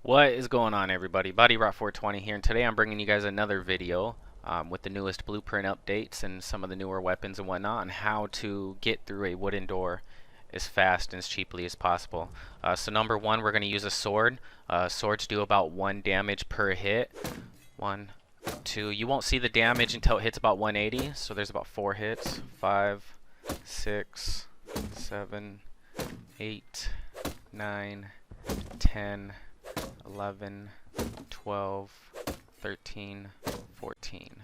What is going on, everybody? BodyRot420 here, and today I'm bringing you guys another video with the newest blueprint updates and some of the newer weapons and whatnot, and how to get through a wooden door as fast and as cheaply as possible. So number one, we're going to use a sword. Swords do about 1 damage per hit. 1, 2. You won't see the damage until it hits about 180, so there's about 4 hits. 5, 6, 7, 8, 9, 10, 11, 12, 13, 14.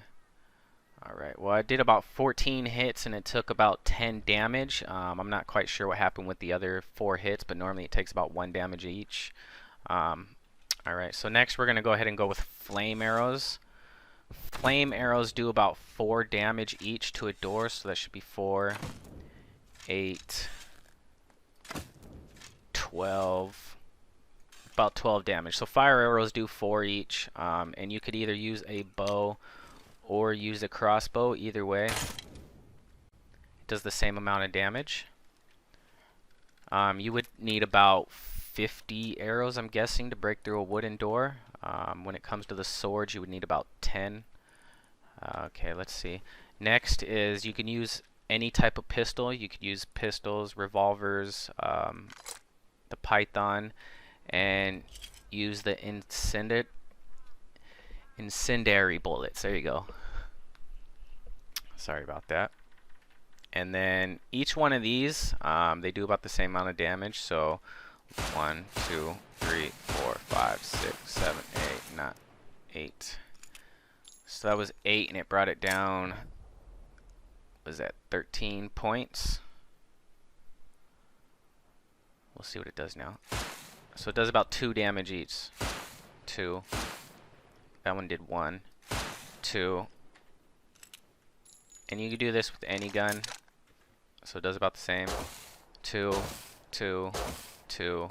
Alright, well I did about 14 hits and it took about 10 damage. I'm not quite sure what happened with the other 4 hits, but normally it takes about 1 damage each. Alright, so next we're going to go ahead and go with flame arrows. Flame arrows do about 4 damage each to a door, so that should be 4, 8, 12, about 12 damage. So fire arrows do 4 each, and you could either use a bow or use a crossbow. Either way, it does the same amount of damage. You would need about 50 arrows, I'm guessing, to break through a wooden door. When it comes to the swords, you would need about 10. Okay, let's see. Next is you can use any type of pistol. You could use pistols, revolvers, the python, and use the incendiary bullets. There you go. Sorry about that. And then each one of these, they do about the same amount of damage. So 1, 2, 3, 4, 5, 6, 7, 8, 9, 8. So that was 8, and it brought it down. Was that 13 points? We'll see what it does now. So it does about 2 damage each. 2. That one did 1. 2. And you can do this with any gun. So it does about the same. 2, 2, 2,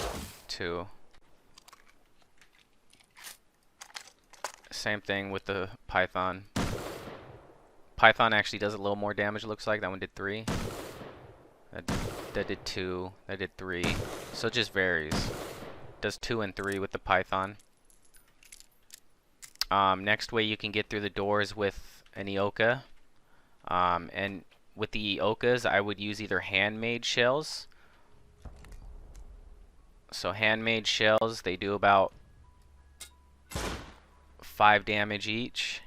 2. Same thing with the python. Python actually does a little more damage, it looks like. That one did 3. That did 2. That did 3. So it just varies. Does 2 and 3 with the python. Next way you can get through the doors with an Eoka. And with the Eokas, I would use either handmade shells. So handmade shells, they do about 5 damage each.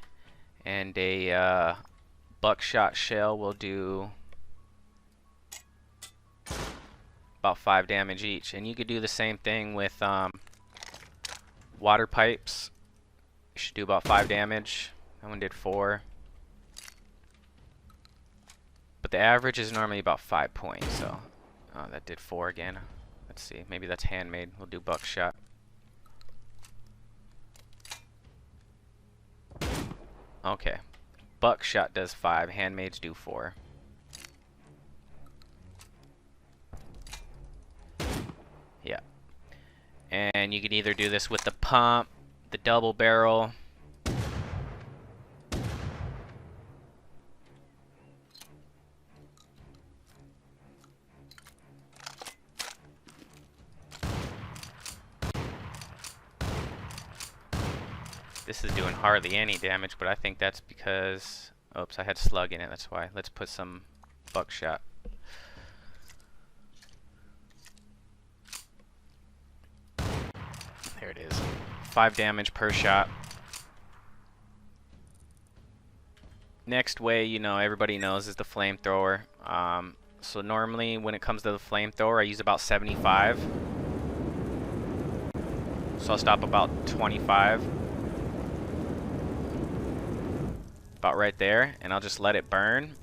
And a buckshot shell will do about 5 damage each. And you could do the same thing with water pipes. You should do about 5 damage. That one did 4. But the average is normally about 5 points. So that did 4 again. Let's see. Maybe that's handmade. We'll do buckshot. Okay. Buckshot does 5. Handmaids do 4. Yeah. And you can either do this with the pump, the double barrel. This is doing hardly any damage, but I think that's because, oops, I had slug in it, that's why. Let's put some buckshot. There it is. 5 damage per shot. Next way, you know, everybody knows, is the flamethrower. So normally when it comes to the flamethrower, I use about 75. So I'll stop about 25. About right there, and I'll just let it burn.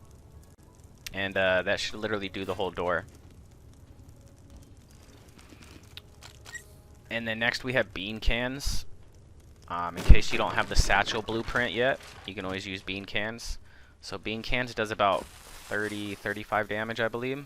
And that should literally do the whole door. And then next we have bean cans. In case you don't have the satchel blueprint yet, you can always use bean cans. So bean cans does about 30, 35 damage, I believe.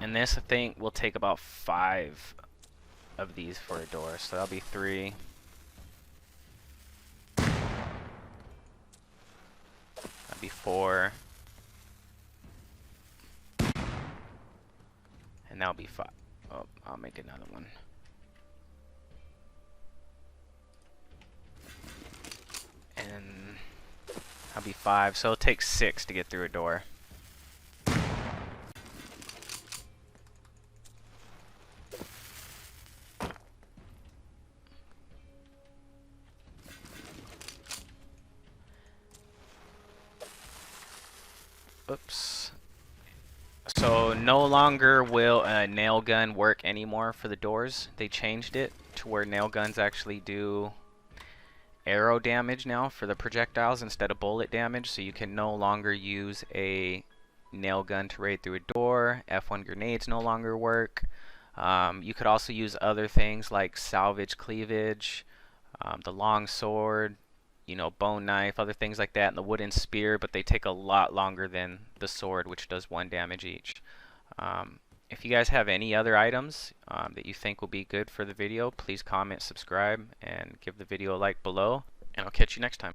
And this, I think, will take about 5 of these for a door. So that'll be 3, be 4. And that'll be 5. Oh, I'll make another one. And that'll be 5. So it'll take 6 to get through a door. Oops. So no longer will a nail gun work anymore for the doors. They changed it to where nail guns actually do arrow damage now for the projectiles instead of bullet damage. So you can no longer use a nail gun to raid through a door. F1 grenades no longer work. You could also use other things like salvage cleavage, the long sword, you know, bone knife, other things like that, and the wooden spear, but they take a lot longer than the sword, which does 1 damage each. If you guys have any other items that you think will be good for the video, please comment, subscribe, and give the video a like below, and I'll catch you next time.